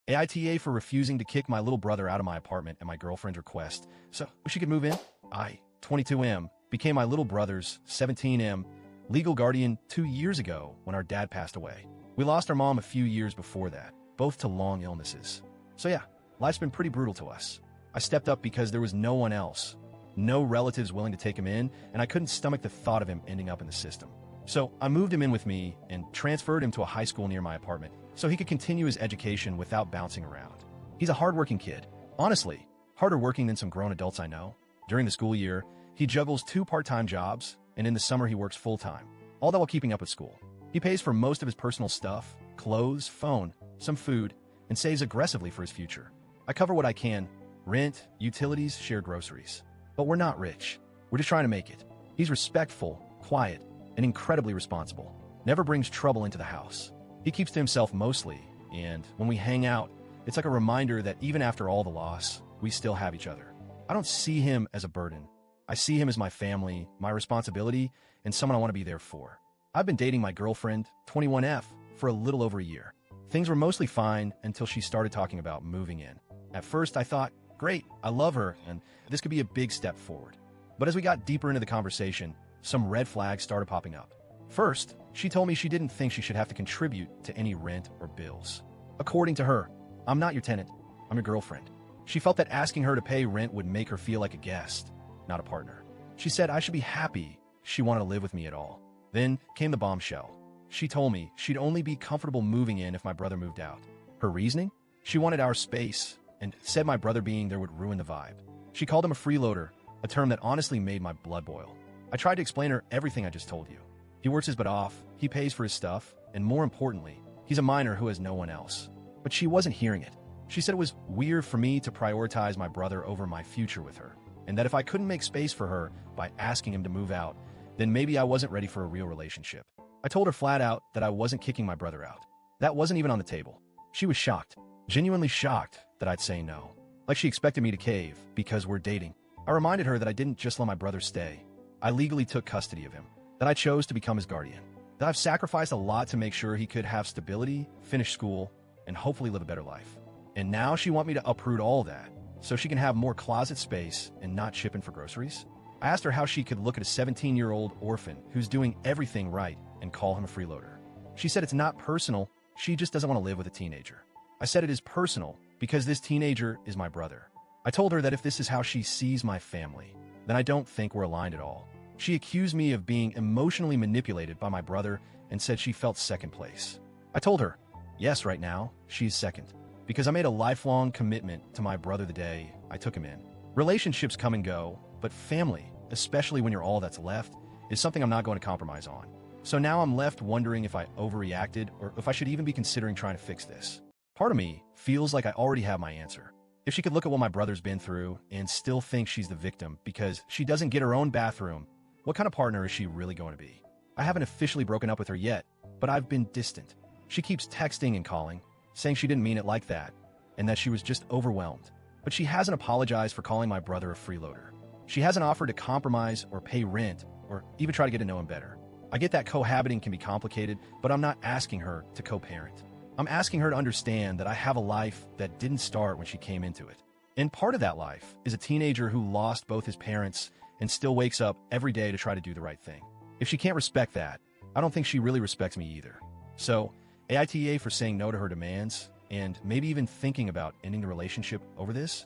AITA for refusing to kick my little brother out of my apartment at my girlfriend's request so she could move in. I, 22M, became my little brother's, 17M, legal guardian 2 years ago when our dad passed away. We lost our mom a few years before that, both to long illnesses. So yeah, life's been pretty brutal to us. I stepped up because there was no one else, no relatives willing to take him in, and I couldn't stomach the thought of him ending up in the system. So I moved him in with me and transferred him to a high school near my apartment so he could continue his education without bouncing around. He's a hardworking kid. Honestly, harder working than some grown adults I know. During the school year, he juggles 2 part-time jobs, and in the summer he works full-time, all that while keeping up with school. He pays for most of his personal stuff, clothes, phone, some food, and saves aggressively for his future. I cover what I can: rent, utilities, shared groceries. But we're not rich. We're just trying to make it. He's respectful, quiet, and incredibly responsible. Never brings trouble into the house. He keeps to himself mostly, and when we hang out, it's like a reminder that even after all the loss, we still have each other. I don't see him as a burden. I see him as my family, my responsibility, and someone I want to be there for. I've been dating my girlfriend, 21F, for a little over a year. Things were mostly fine until she started talking about moving in. At first, I thought, great, I love her, and this could be a big step forward. But as we got deeper into the conversation, some red flags started popping up. First, she told me she didn't think she should have to contribute to any rent or bills. According to her, I'm not your tenant, I'm your girlfriend. She felt that asking her to pay rent would make her feel like a guest, not a partner. She said I should be happy she wanted to live with me at all. Then came the bombshell. She told me she'd only be comfortable moving in if my brother moved out. Her reasoning? She wanted our space, and said my brother being there would ruin the vibe. She called him a freeloader, a term that honestly made my blood boil. I tried to explain her everything I just told you. He works his butt off, he pays for his stuff, and more importantly, he's a minor who has no one else. But she wasn't hearing it. She said it was weird for me to prioritize my brother over my future with her, and that if I couldn't make space for her by asking him to move out, then maybe I wasn't ready for a real relationship. I told her flat out that I wasn't kicking my brother out. That wasn't even on the table. She was shocked, genuinely shocked that I'd say no. Like she expected me to cave because we're dating. I reminded her that I didn't just let my brother stay. I legally took custody of him, that I chose to become his guardian, that I've sacrificed a lot to make sure he could have stability, finish school, and hopefully live a better life. And now she wants me to uproot all that so she can have more closet space and not chip in for groceries? I asked her how she could look at a 17-year-old orphan who's doing everything right and call him a freeloader. She said it's not personal, she just doesn't want to live with a teenager. I said it is personal because this teenager is my brother. I told her that if this is how she sees my family, then I don't think we're aligned at all. She accused me of being emotionally manipulated by my brother and said she felt second place. I told her, yes, right now, she's second, because I made a lifelong commitment to my brother the day I took him in. Relationships come and go, but family, especially when you're all that's left, is something I'm not going to compromise on. So now I'm left wondering if I overreacted or if I should even be considering trying to fix this. Part of me feels like I already have my answer. If she could look at what my brother's been through and still think she's the victim because she doesn't get her own bathroom, what kind of partner is she really going to be? I haven't officially broken up with her yet, but I've been distant. She keeps texting and calling, saying she didn't mean it like that, and that she was just overwhelmed. But she hasn't apologized for calling my brother a freeloader. She hasn't offered to compromise or pay rent or even try to get to know him better. I get that cohabiting can be complicated, but I'm not asking her to co-parent. I'm asking her to understand that I have a life that didn't start when she came into it. And part of that life is a teenager who lost both his parents and still wakes up every day to try to do the right thing. If she can't respect that, I don't think she really respects me either. So, AITA for saying no to her demands, and maybe even thinking about ending the relationship over this?